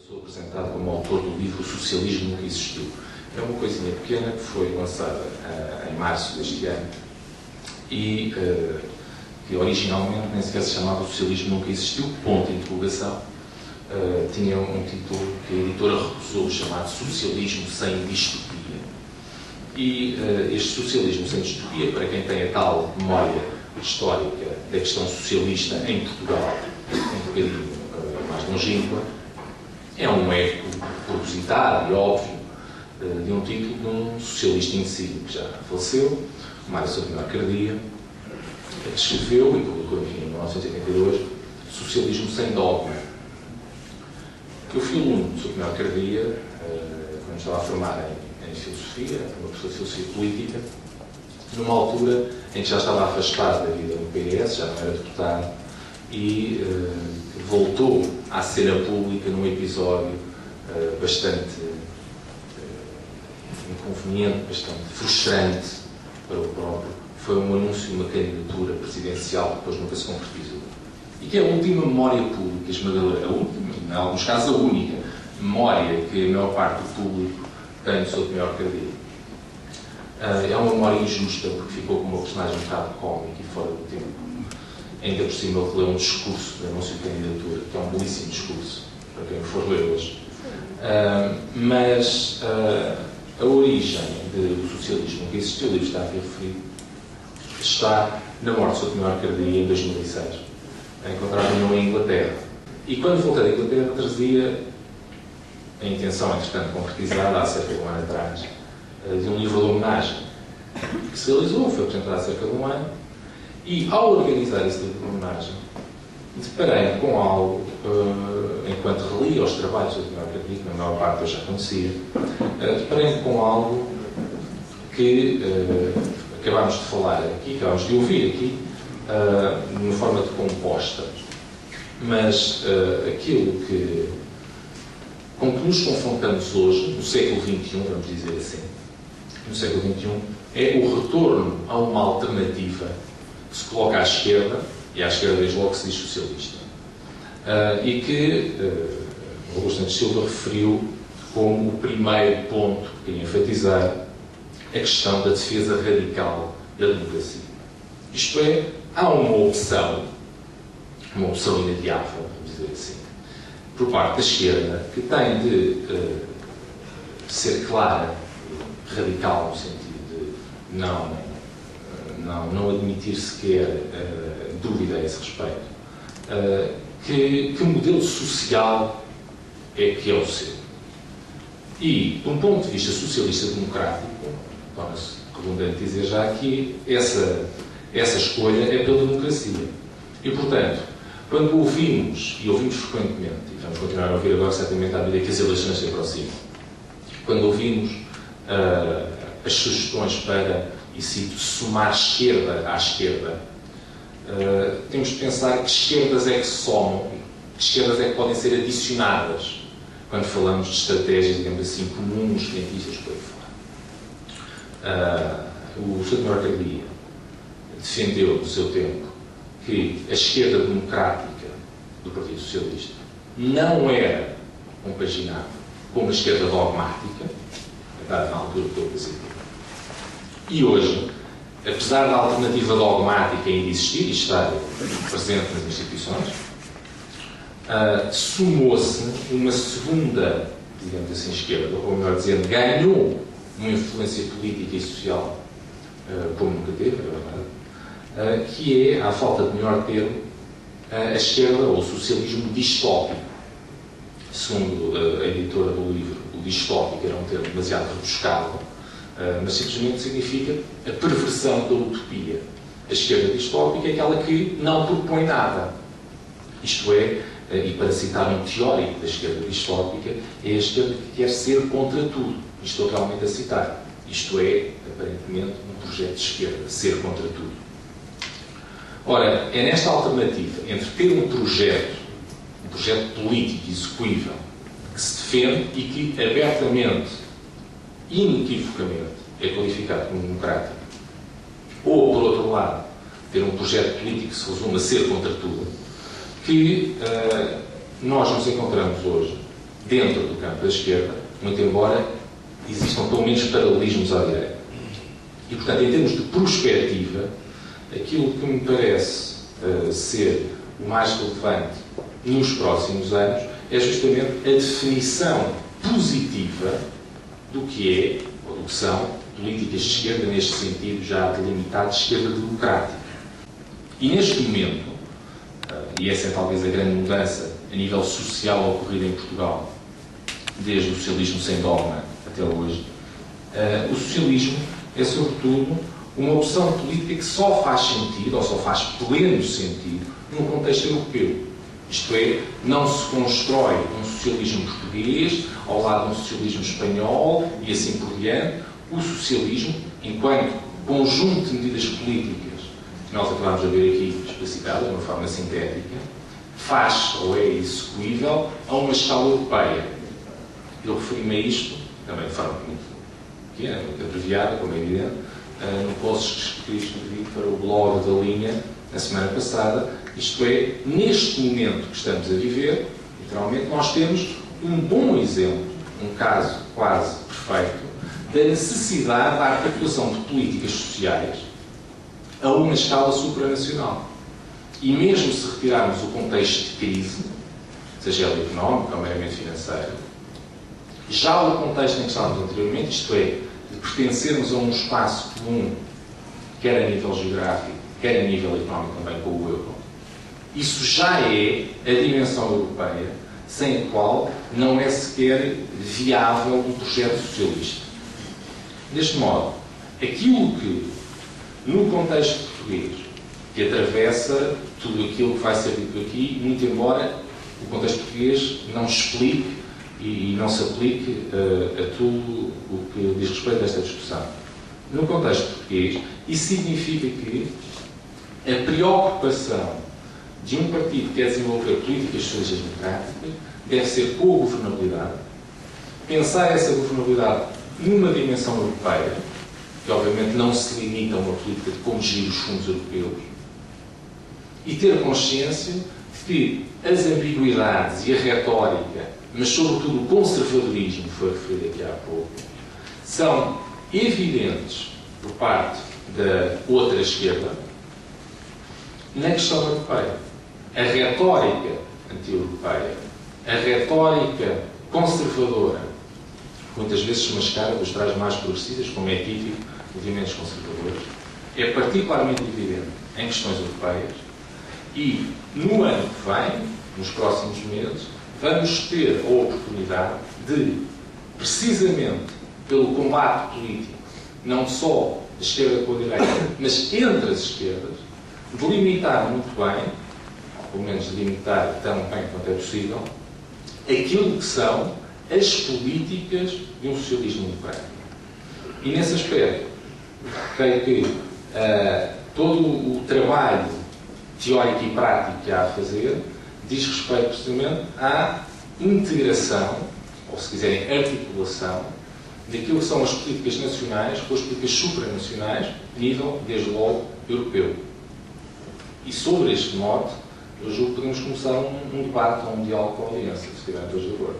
sou apresentado como autor do livro O Socialismo Nunca Existiu. É uma coisinha pequena que foi lançada em março deste ano e que originalmente nem sequer se chamava O Socialismo Nunca Existiu, ponto de interrogação. Tinha um título que a editora recusou, chamado Socialismo Sem Distopia. E este socialismo sem distopia, para quem tem a tal memória histórica da questão socialista em Portugal, um bocadinho mais longínqua, é um eco propositado e óbvio de um título de um socialista em si, que já faleceu, Mário Sotomé Arcadia, que escreveu e publicou, enfim, em 1982, Socialismo Sem Dogma. Eu fui aluno de Sotomé Arcadia, quando estava a formar em filosofia, uma professora de filosofia política, numa altura em que já estava afastado da vida no PS, já não era deputado, e voltou à cena pública num episódio bastante inconveniente, bastante frustrante para o próprio. Foi um anúncio de uma candidatura presidencial que depois nunca se concretizou. E que é a última memória pública esmagadora, a última, em alguns casos a única, memória que a maior parte do público tem sobre Sotomé Arcadia. É uma memória injusta, porque ficou como uma personagem um bocado cómica e fora do tempo. Ainda por cima ele leu um discurso de anúncio de candidatura, que é um belíssimo discurso, para quem for ler hoje. Mas a origem do socialismo que existiu, o livro está aqui referido, está na morte de Sotomé Arcadia em 2006. Encontraram-no em Inglaterra. E quando voltei da Inglaterra, trazia a intenção, entretanto, concretizada há cerca de um ano atrás, de um livro de homenagem que se realizou, foi apresentado há cerca de um ano, e ao organizar esse livro de homenagem, deparei com algo, enquanto relia os trabalhos de Sotomé Arcadia, que na maior parte eu já conhecia, deparei com algo que acabámos de falar aqui, acabámos de ouvir aqui, de uma forma de composta, mas aquilo com que nos confrontamos hoje, no século XXI, vamos dizer assim, no século XXI, é o retorno a uma alternativa que se coloca à esquerda, e à esquerda desde logo que se diz socialista, e que Augusto Santos Silva referiu como o primeiro ponto que queria enfatizar a questão da defesa radical da democracia. Isto é, há uma opção inadiável, vamos dizer assim, por parte da esquerda, que tem de ser clara, radical, no sentido de não admitir sequer dúvida a esse respeito, que modelo social é que é o seu. E, de um ponto de vista socialista-democrático, torna-se redundante dizer já aqui, essa escolha é pela democracia. E, portanto, quando ouvimos, e ouvimos frequentemente, e vamos continuar a ouvir agora certamente à medida que as eleições se aproximam, quando ouvimos as sugestões para, e cito, somar esquerda à esquerda, temos de pensar que esquerdas é que se somam, que esquerdas é que podem ser adicionadas quando falamos de estratégias, digamos assim, comuns, cientistas por aí fora. O Sotomé Arcadia defendeu, no seu tempo, que a esquerda democrática do Partido Socialista não era compaginável com a esquerda dogmática, na altura do PCP. E hoje, apesar da alternativa dogmática ainda existir e estar presente nas instituições, sumou-se uma segunda, digamos assim, esquerda, ou melhor dizendo, ganhou uma influência política e social como nunca teve, é verdade, que é, à falta de melhor termo, a esquerda ou o socialismo distópico. Segundo a editora do livro, o distópico era um termo demasiado rebuscado, mas simplesmente significa a perversão da utopia. A esquerda distópica é aquela que não propõe nada. Isto é, e para citar um teórico da esquerda distópica, é a esquerda que quer ser contra tudo. Estou realmente a citar. Isto é, aparentemente, um projeto de esquerda, ser contra tudo. Ora, é nesta alternativa entre ter um projeto político execuível que se defende e que abertamente, inequivocamente, é qualificado como democrático, ou, por outro lado, ter um projeto político que se resume a ser contra tudo, que nós nos encontramos hoje dentro do campo da esquerda, muito embora existam pelo menos paralelismos à direita. E, portanto, em termos de prospectiva, aquilo que me parece ser o mais relevante nos próximos anos é justamente a definição positiva do que é, ou do que são, políticas de esquerda, neste sentido já delimitado, de esquerda democrática. E neste momento, e essa é talvez a grande mudança a nível social ocorrida em Portugal, desde o socialismo sem dogma até hoje, o socialismo é, sobretudo, uma opção política que só faz sentido, ou só faz pleno sentido, num contexto europeu. Isto é, não se constrói um socialismo português ao lado de um socialismo espanhol e assim por diante. O socialismo, enquanto conjunto de medidas políticas que nós acabamos de ver aqui explicitadas de uma forma sintética, faz ou é execuível a uma escala europeia. Eu referi-me a isto, também de forma muito pequena, muito abreviada, como é evidente, no post que escrevi para o blog da Linha na semana passada. Isto é, neste momento que estamos a viver, literalmente, nós temos um bom exemplo, um caso quase perfeito, da necessidade da articulação de políticas sociais a uma escala supranacional. E mesmo se retirarmos o contexto de crise, seja ele económico ou meramente financeiro, já o contexto em que estávamos anteriormente, isto é, de pertencermos a um espaço comum, quer a nível geográfico, quer a nível económico também com o euro, isso já é a dimensão europeia, sem a qual não é sequer viável um projeto socialista. Deste modo, aquilo que, no contexto português, que atravessa tudo aquilo que vai ser dito aqui, muito embora o contexto português não explique e não se aplique a tudo o que diz respeito a esta discussão. No contexto português, isso significa que a preocupação de um partido que quer desenvolver políticas socialistas democráticas deve ser com a governabilidade, pensar essa governabilidade numa dimensão europeia, que obviamente não se limita a uma política de como gerir os fundos europeus, e ter consciência de que as ambiguidades e a retórica, mas sobretudo o conservadorismo, que foi referido aqui há pouco, são evidentes por parte da outra esquerda na questão europeia. A retórica anti-europeia, a retórica conservadora, muitas vezes se mascara dos trás mais progressistas, como é típico de movimentos conservadores, é particularmente evidente em questões europeias e, no ano que vem, nos próximos meses, vamos ter a oportunidade de, precisamente pelo combate político, não só da esquerda com a direita, mas entre as esquerdas, delimitar muito bem, ou pelo menos delimitar tão bem quanto é possível, aquilo que são as políticas de um socialismo democrático. E nesse aspecto, creio que todo o trabalho teórico e prático que há a fazer diz respeito precisamente à integração, ou se quiserem, articulação, daquilo que são as políticas nacionais com as políticas supranacionais, a nível, desde logo, europeu. E sobre este mote, eu julgo que podemos começar um debate ou um diálogo com a audiência, se estiverem todos de acordo.